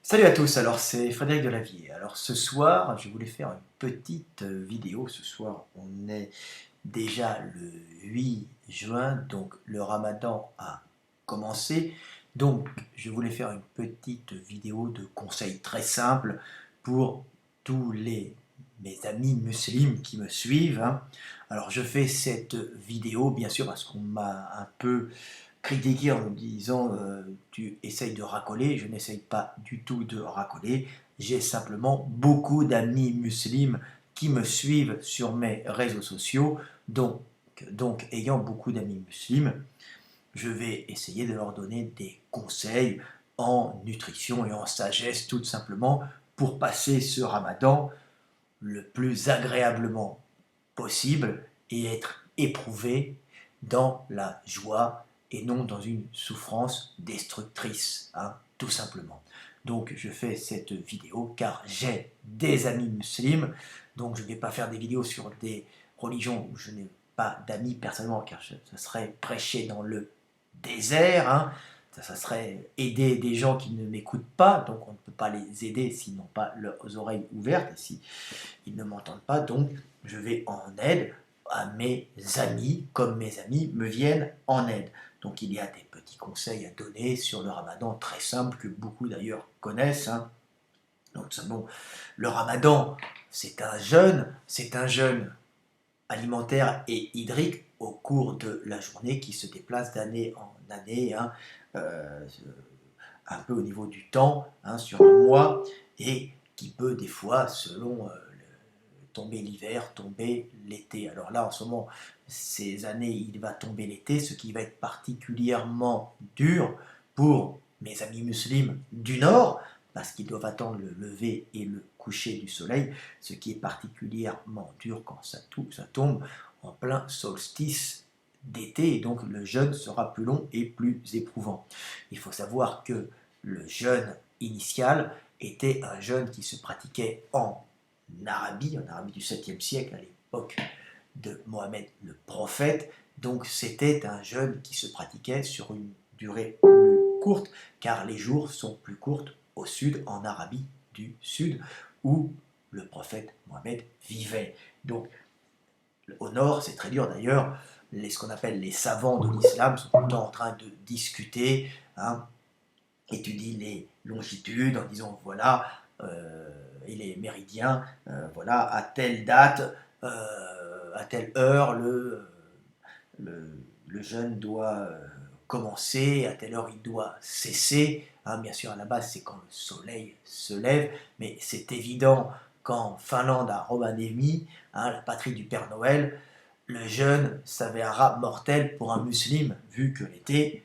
Salut à tous, alors c'est Frédéric Delavier. Alors ce soir, je voulais faire une petite vidéo. Ce soir, on est déjà le 8 juin, donc le ramadan a commencé. Donc je voulais faire une petite vidéo de conseils très simples pour tous mes amis musulmans qui me suivent, hein. Alors je fais cette vidéo bien sûr parce qu'on m'a un peu critiqué en me disant tu essayes de racoler. Je n'essaye pas du tout de racoler. J'ai simplement beaucoup d'amis musulmans qui me suivent sur mes réseaux sociaux. Donc ayant beaucoup d'amis musulmans, je vais essayer de leur donner des conseils en nutrition et en sagesse, tout simplement, pour passer ce ramadan le plus agréablement possible et être éprouvé dans la joie et non dans une souffrance destructrice, hein, tout simplement. Donc je fais cette vidéo car j'ai des amis musulmans, donc je ne vais pas faire des vidéos sur des religions où je n'ai pas d'amis personnellement, car ça serait prêcher dans le désert, hein. Ça serait aider des gens qui ne m'écoutent pas, donc on ne peut pas les aider s'ils n'ont pas leurs oreilles ouvertes, et si ils ne m'entendent pas, donc je vais en aide à mes amis, comme mes amis me viennent en aide. Donc il y a des petits conseils à donner sur le ramadan, très simples, que beaucoup d'ailleurs connaissent, hein. Donc bon, le ramadan, c'est un jeûne alimentaire et hydrique au cours de la journée qui se déplace d'année en année, hein, euh, un peu au niveau du temps, hein, sur un mois, et qui peut des fois, selon tomber l'hiver, tomber l'été. Alors là, en ce moment, ces années, il va tomber l'été, ce qui va être particulièrement dur pour mes amis musulmans du Nord, parce qu'ils doivent attendre le lever et le coucher du soleil, ce qui est particulièrement dur quand ça tombe en plein solstice d'été, et donc le jeûne sera plus long et plus éprouvant. Il faut savoir que le jeûne initial était un jeûne qui se pratiquait en Arabie du 7e siècle, à l'époque de Mohammed le prophète. Donc c'était un jeûne qui se pratiquait sur une durée plus courte, car les jours sont plus courts au sud, en Arabie du Sud, où le prophète Mohammed vivait. Donc au nord, c'est très dur d'ailleurs. Ce qu'on appelle les savants de l'islam sont tout le temps en train de discuter, hein, étudie les longitudes en disant voilà, et les méridiens, voilà, à telle date, à telle heure, le, le jeûne doit commencer, à telle heure il doit cesser, hein. Bien sûr, à la base, c'est quand le soleil se lève, mais c'est évident qu'en Finlande, à Rovaniemi, hein, la patrie du Père Noël, le jeûne s'avérera mortel pour un musulman, vu que l'été,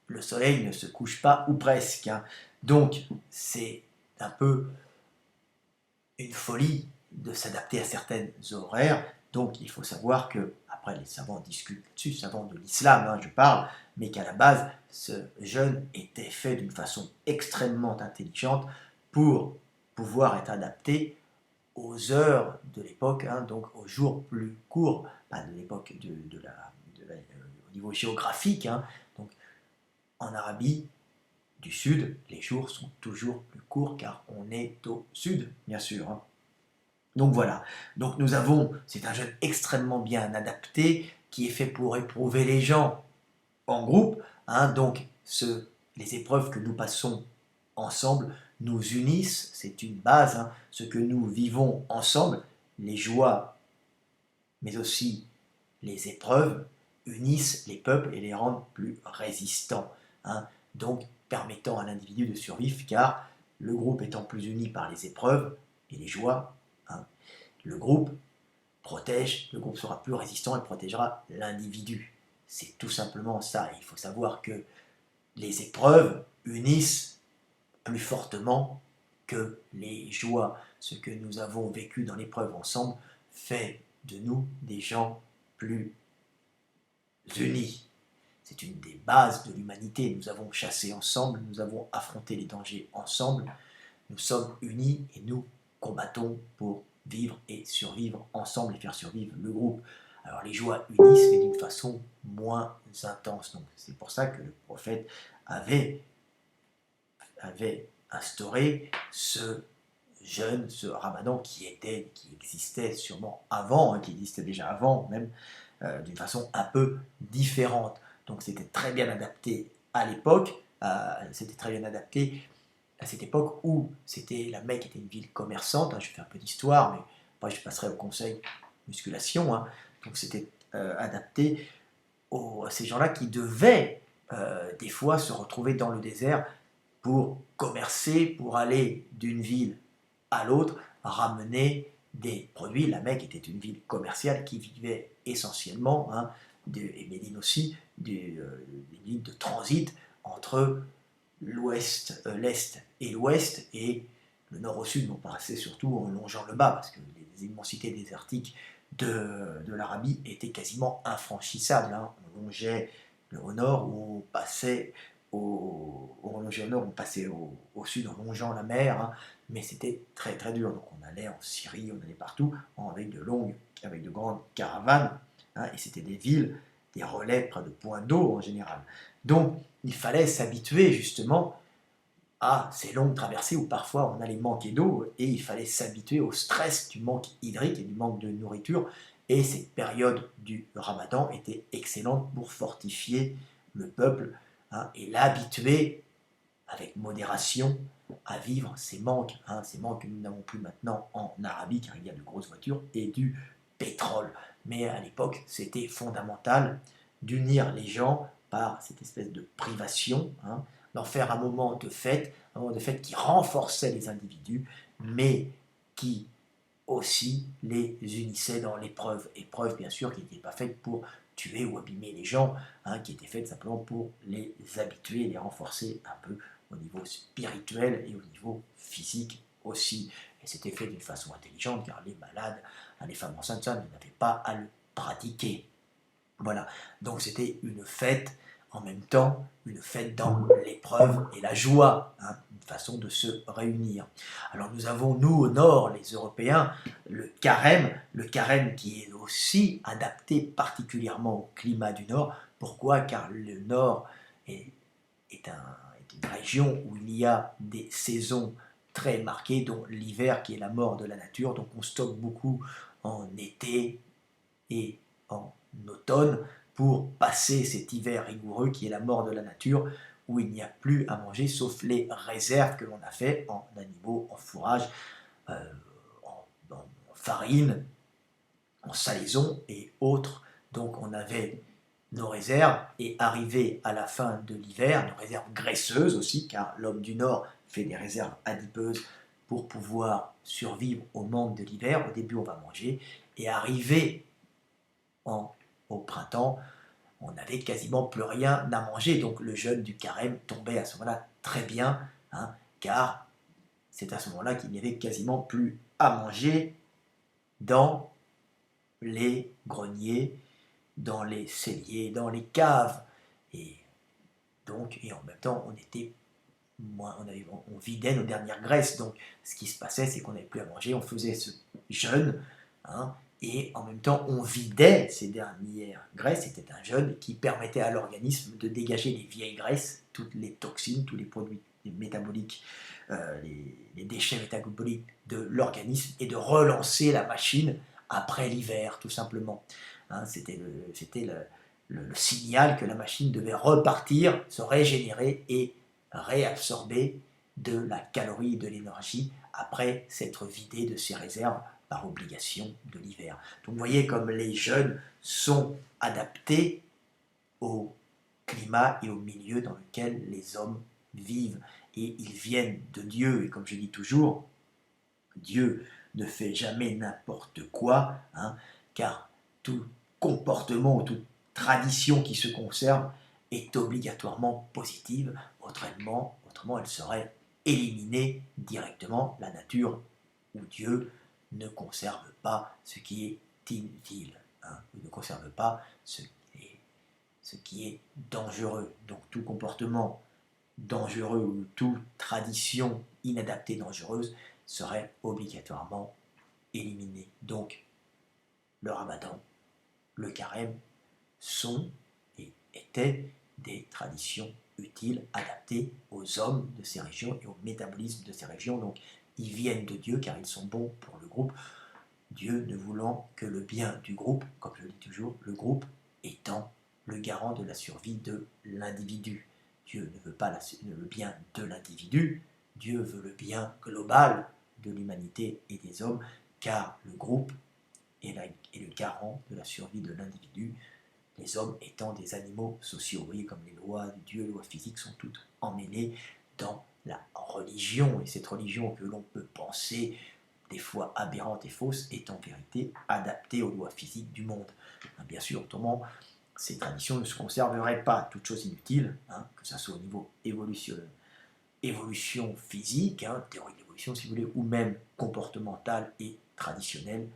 le soleil ne se couche pas, ou presque, hein. Donc, c'est un peu une folie de s'adapter à certaines horaires. Donc, il faut savoir que, après, les savants discutent là-dessus, savants de l'islam, hein, je parle, mais qu'à la base, ce jeûne était fait d'une façon extrêmement intelligente pour pouvoir être adapté aux heures de l'époque, hein, donc aux jours plus courts, pas de l'époque au niveau géographique, hein. Donc, en Arabie du Sud, les jours sont toujours plus courts car on est au sud, bien sûr, hein. Donc voilà, donc c'est un jeûne extrêmement bien adapté qui est fait pour éprouver les gens en groupe, hein. Donc les épreuves que nous passons ensemble nous unissent, c'est une base, hein. Ce que nous vivons ensemble, les joies, mais aussi les épreuves, unissent les peuples et les rendent plus résistants, hein. Donc permettant à l'individu de survivre, car le groupe étant plus uni par les épreuves et les joies, hein, le groupe le groupe sera plus résistant et protégera l'individu. C'est tout simplement ça. Il faut savoir que les épreuves unissent plus fortement que les joies. Ce que nous avons vécu dans l'épreuve ensemble fait de nous des gens plus unis. C'est une des bases de l'humanité. Nous avons chassé ensemble, nous avons affronté les dangers ensemble, nous sommes unis et nous combattons pour vivre et survivre ensemble et faire survivre le groupe. Alors les joies unissent, mais d'une façon moins intense. Donc c'est pour ça que le prophète avait instauré ce jeûne, ce ramadan qui existait sûrement avant, qui existait déjà avant même, d'une façon un peu différente. Donc c'était très bien adapté à l'époque, c'était très bien adapté à cette époque où la Mecque était une ville commerçante. Je fais un peu d'histoire, mais après je passerai au conseil musculation. Donc c'était adapté à ces gens-là qui devaient des fois se retrouver dans le désert pour commercer, pour aller d'une ville à l'autre, ramener des produits. La Mecque était une ville commerciale qui vivait essentiellement, et Médine aussi, des lignes de transit entre l'est et l'ouest, et le nord au sud, on passait surtout en longeant le bas, parce que les immensités désertiques de l'Arabie étaient quasiment infranchissables. On longeait au nord, ou on passait on longeait au nord, on passait au sud en longeant la mer, mais c'était très très dur. Donc on allait en Syrie, on allait partout, avec de grandes caravanes, et c'était des villes, des relais près de points d'eau en général. Donc il fallait s'habituer justement à ces longues traversées où parfois on allait manquer d'eau, et il fallait s'habituer au stress du manque hydrique et du manque de nourriture. Et cette période du Ramadan était excellente pour fortifier le peuple, et l'habituer avec modération à vivre ces manques que nous n'avons plus maintenant en Arabie, car il y a de grosses voitures et du pétrole. Mais à l'époque, c'était fondamental d'unir les gens par cette espèce de privation, d'en faire un moment de fête qui renforçait les individus, mais qui aussi les unissait dans l'épreuve. Épreuve, bien sûr, qui n'était pas faite pour tuer ou abîmer les gens, qui était faite simplement pour les habituer, les renforcer un peu au niveau spirituel et au niveau physique aussi. Et c'était fait d'une façon intelligente, car les malades, les femmes enceintes, ça, n'avaient pas à le pratiquer. Voilà, donc c'était une fête, en même temps, une fête dans l'épreuve et la joie, une façon de se réunir. Alors nous avons, nous, au nord, les Européens, le carême qui est aussi adapté particulièrement au climat du nord. Pourquoi? Car le nord est une région où il y a des saisons très marquées, dont l'hiver qui est la mort de la nature. Donc on stocke beaucoup en été et en automne pour passer cet hiver rigoureux qui est la mort de la nature, où il n'y a plus à manger sauf les réserves que l'on a fait en animaux, en fourrage, en farine, en salaison et autres. Donc on avait nos réserves, et arrivé à la fin de l'hiver, nos réserves graisseuses aussi, car l'homme du Nord fait des réserves adipeuses pour pouvoir survivre au manque de l'hiver. Au début, on va manger, et arrivé au printemps, on n'avait quasiment plus rien à manger. Donc le jeûne du carême tombait à ce moment-là très bien, car c'est à ce moment-là qu'il n'y avait quasiment plus à manger dans les greniers, dans les celliers, dans les caves. Et donc, et en même temps, on vidait nos dernières graisses. Donc, ce qui se passait, c'est qu'on n'avait plus à manger, on faisait ce jeûne, et en même temps, on vidait ces dernières graisses. C'était un jeûne qui permettait à l'organisme de dégager les vieilles graisses, toutes les toxines, tous les produits métaboliques, les déchets métaboliques de l'organisme, et de relancer la machine après l'hiver, tout simplement. C'était le signal que la machine devait repartir, se régénérer et réabsorber de la calorie et de l'énergie après s'être vidé de ses réserves par obligation de l'hiver. Donc vous voyez comme les jeûnes sont adaptés au climat et au milieu dans lequel les hommes vivent. Et ils viennent de Dieu, et comme je dis toujours, Dieu ne fait jamais n'importe quoi, car tout comportement ou toute tradition qui se conserve est obligatoirement positive, autrement elle serait éliminée directement. La nature ou Dieu ne conserve pas ce qui est inutile, ne conserve pas ce qui est dangereux. Donc tout comportement dangereux ou toute tradition inadaptée dangereuse serait obligatoirement éliminé. Donc le ramadan, le carême sont et étaient des traditions utiles, adaptés aux hommes de ces régions et au métabolisme de ces régions. Donc, ils viennent de Dieu car ils sont bons pour le groupe. Dieu ne voulant que le bien du groupe, comme je le dis toujours, le groupe étant le garant de la survie de l'individu. Dieu ne veut pas le bien de l'individu, Dieu veut le bien global de l'humanité et des hommes, car le groupe est le garant de la survie de l'individu, les hommes étant des animaux sociaux. Vous voyez comme les lois de Dieu, les lois physiques sont toutes emmêlées dans la religion, et cette religion que l'on peut penser des fois aberrante et fausse, est en vérité adaptée aux lois physiques du monde. Bien sûr, autrement, ces traditions ne se conserveraient pas, toute chose inutile, que ce soit au niveau évolution physique, théorie de l'évolution si vous voulez, ou même comportementale et traditionnelle.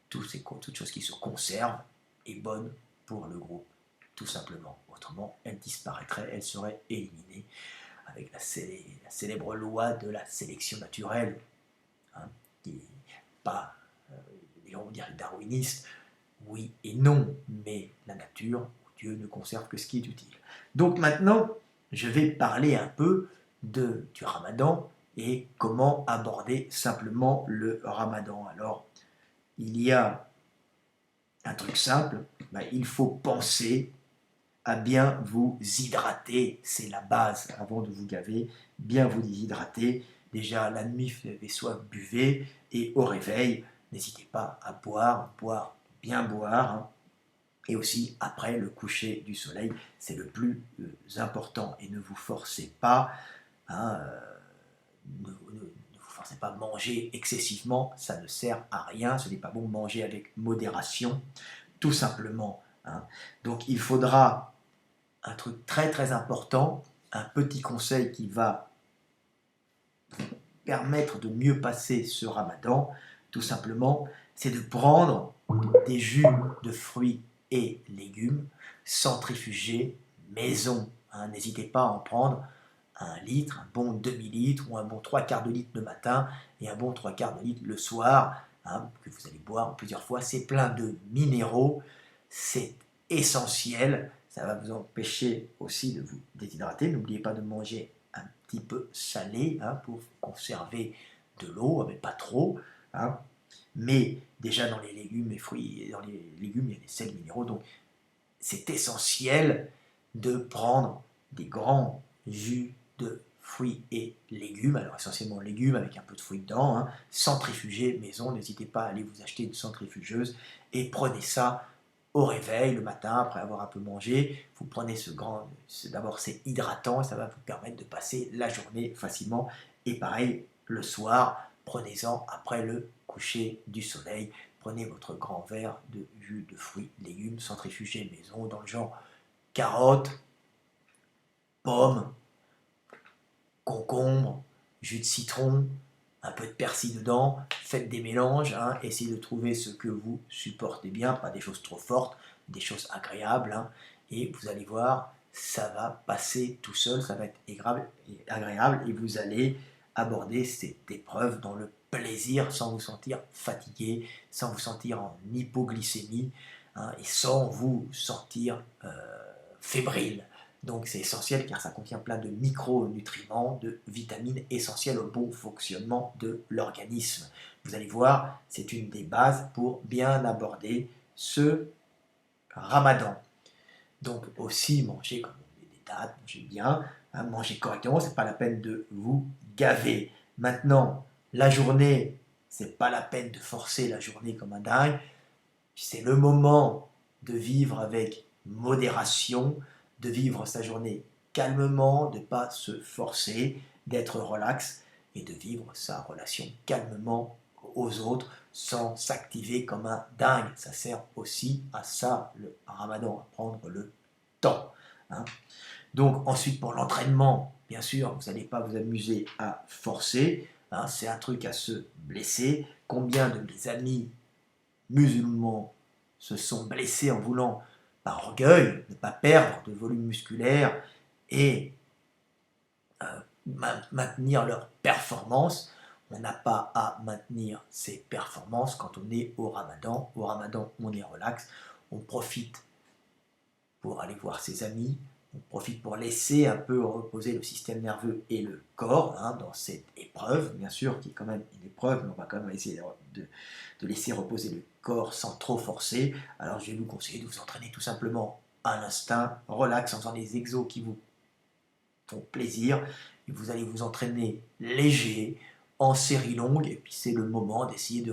Toute chose qui se conserve est bonne pour le groupe, tout simplement. Autrement, elle disparaîtrait, elle serait éliminée avec la célèbre loi de la sélection naturelle, qui n'est pas, on va dire, darwiniste, oui et non, mais la nature, Dieu ne conserve que ce qui est utile. Donc maintenant, je vais parler un peu du Ramadan et comment aborder simplement le Ramadan. Alors, il y a un truc simple, il faut penser à bien vous hydrater, c'est la base avant de vous gaver, bien vous hydrater. Déjà la nuit, vous avez soif, buvez, et au réveil, n'hésitez pas à boire, bien boire, et aussi après le coucher du soleil, c'est le plus important. Et ne vous forcez pas, ne vous forcez pas à manger excessivement, ça ne sert à rien, ce n'est pas bon. Manger avec modération, tout simplement. Donc il faudra un truc très très important, un petit conseil qui va permettre de mieux passer ce Ramadan, tout simplement, c'est de prendre des jus de fruits et légumes centrifugés maison. N'hésitez pas à en prendre 1 litre, un bon demi-litre ou un bon 3/4 de litre le matin et un bon 3/4 de litre le soir, que vous allez boire plusieurs fois. C'est plein de minéraux, c'est essentiel. Ça va vous empêcher aussi de vous déshydrater. N'oubliez pas de manger un petit peu salé pour conserver de l'eau, mais pas trop. Mais déjà dans les légumes et fruits, dans les légumes, il y a des sels minéraux. Donc c'est essentiel de prendre des grands jus de fruits et légumes, alors essentiellement légumes avec un peu de fruits dedans, centrifugés maison, n'hésitez pas à aller vous acheter une centrifugeuse et prenez ça au réveil le matin après avoir un peu mangé. Vous prenez d'abord c'est hydratant et ça va vous permettre de passer la journée facilement. Et pareil le soir, prenez-en après le coucher du soleil. Prenez votre grand verre de jus de fruits, légumes, centrifugés maison, dans le genre carottes, pommes, concombres, jus de citron, un peu de persil dedans, faites des mélanges, essayez de trouver ce que vous supportez bien, pas des choses trop fortes, des choses agréables, et vous allez voir, ça va passer tout seul, ça va être agréable, et vous allez aborder cette épreuve dans le plaisir, sans vous sentir fatigué, sans vous sentir en hypoglycémie, et sans vous sentir fébrile. Donc c'est essentiel car ça contient plein de micronutriments, de vitamines essentielles au bon fonctionnement de l'organisme. Vous allez voir, c'est une des bases pour bien aborder ce Ramadan. Donc aussi manger comme des dates, manger bien, manger correctement, c'est pas la peine de vous gaver. Maintenant, la journée, c'est pas la peine de forcer la journée comme un dingue. C'est le moment de vivre avec modération, de vivre sa journée calmement, de ne pas se forcer, d'être relax et de vivre sa relation calmement aux autres sans s'activer comme un dingue. Ça sert aussi à ça, le Ramadan, à prendre le temps. Donc ensuite pour l'entraînement, bien sûr, vous n'allez pas vous amuser à forcer, c'est un truc à se blesser. Combien de mes amis musulmans se sont blessés en voulant, par orgueil, ne pas perdre de volume musculaire et maintenir leur performance. On n'a pas à maintenir ses performances quand on est au Ramadan. Au Ramadan, on est relax, on profite pour aller voir ses amis, On profite pour laisser un peu reposer le système nerveux et le corps hein, dans cette épreuve, bien sûr, qui est quand même une épreuve, mais on va quand même essayer de laisser reposer le corps sans trop forcer. Alors je vais vous conseiller de vous entraîner tout simplement à l'instinct, relax, en faisant des exos qui vous font plaisir, et vous allez vous entraîner léger, en série longue, et puis c'est le moment d'essayer de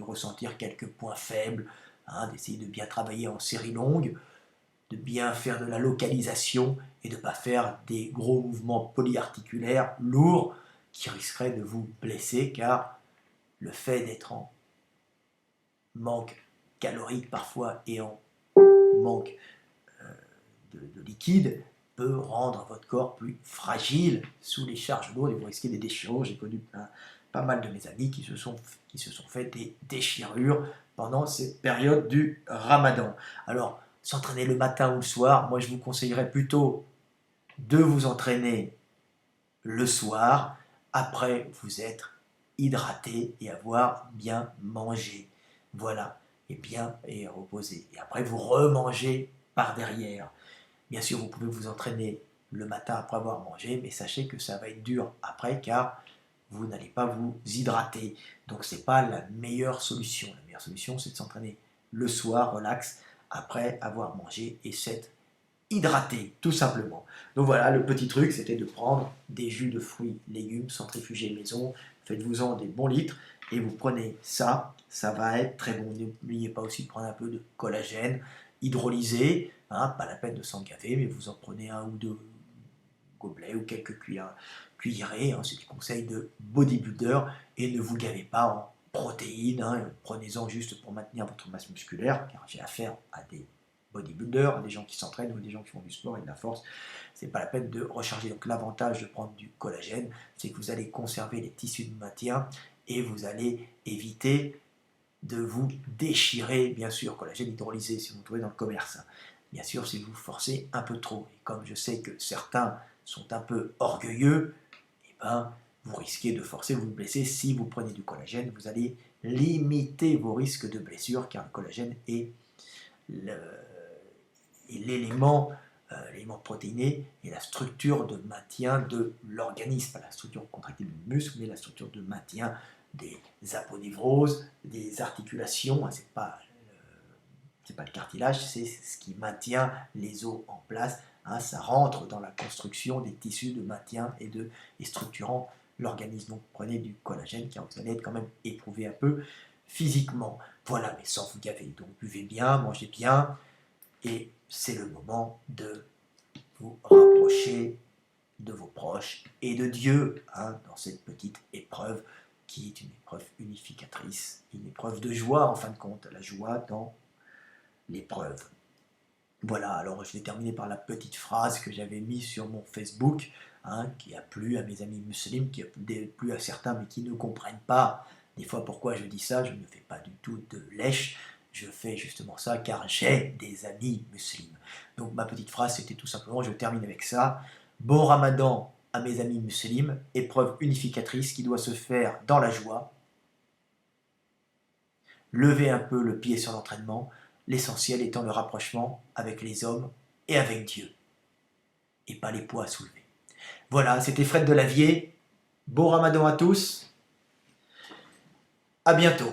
ressentir quelques points faibles, hein, d'essayer de bien travailler en série longue, de bien faire de la localisation et de ne pas faire des gros mouvements polyarticulaires lourds qui risqueraient de vous blesser car le fait d'être en manque calorique parfois et en manque de liquide peut rendre votre corps plus fragile sous les charges lourdes et vous risquez des déchirures. J'ai connu pas mal de mes amis qui se sont fait des déchirures pendant cette période du Ramadan. Alors, s'entraîner le matin ou le soir, moi je vous conseillerais plutôt de vous entraîner le soir, après vous être hydraté et avoir bien mangé. Voilà, et bien et reposé. Et après vous remangez par derrière. Bien sûr, vous pouvez vous entraîner le matin après avoir mangé, mais sachez que ça va être dur après car vous n'allez pas vous hydrater. Donc ce n'est pas la meilleure solution. La meilleure solution, c'est de s'entraîner le soir, relax, après avoir mangé et s'être hydraté, tout simplement. Donc voilà, le petit truc, c'était de prendre des jus de fruits, légumes, centrifugés maison, faites-vous-en des bons litres, et vous prenez ça, ça va être très bon. N'oubliez pas aussi de prendre un peu de collagène hydrolysé, hein, pas la peine de s'en gaver, mais vous en prenez un ou deux gobelets ou quelques cuillerées, hein, c'est du conseil de bodybuilder, et ne vous gavez pas en protéines, hein, prenez-en juste pour maintenir votre masse musculaire, car j'ai affaire à des bodybuilders, des gens qui s'entraînent ou des gens qui font du sport et de la force, c'est pas la peine de recharger. Donc l'avantage de prendre du collagène, c'est que vous allez conserver les tissus de maintien et vous allez éviter de vous déchirer, bien sûr, collagène hydrolysé si vous le trouvez dans le commerce. Bien sûr, si vous forcez un peu trop. Et comme je sais que certains sont un peu orgueilleux, eh ben, vous risquez de forcer, vous blesser. Si vous prenez du collagène, vous allez limiter vos risques de blessure, car le collagène est l'élément protéiné et la structure de maintien de l'organisme, pas la structure contractile du muscle, mais la structure de maintien des aponevroses, des articulations. C'est pas le cartilage, c'est ce qui maintient les os en place. Hein, ça rentre dans la construction des tissus de maintien et structurant l'organisme. Donc prenez du collagène car vous allez être quand même éprouvé un peu physiquement. Voilà, mais sans vous gaver. Donc buvez bien, mangez bien, et c'est le moment de vous rapprocher de vos proches et de Dieu hein, dans cette petite épreuve qui est une épreuve unificatrice, une épreuve de joie en fin de compte, la joie dans l'épreuve. Voilà, alors je vais terminer par la petite phrase que j'avais mise sur mon Facebook, hein, qui a plu à mes amis musulmans, qui a plu à certains, mais qui ne comprennent pas des fois pourquoi je dis ça. Je ne fais pas du tout de lèche, je fais justement ça car j'ai des amis musulmans. Donc ma petite phrase, c'était tout simplement, je termine avec ça, bon ramadan à mes amis musulmans, épreuve unificatrice qui doit se faire dans la joie, levez un peu le pied sur l'entraînement, l'essentiel étant le rapprochement avec les hommes et avec Dieu, et pas les poids à soulever. Voilà, c'était Fred Delavier, bon ramadan à tous, à bientôt.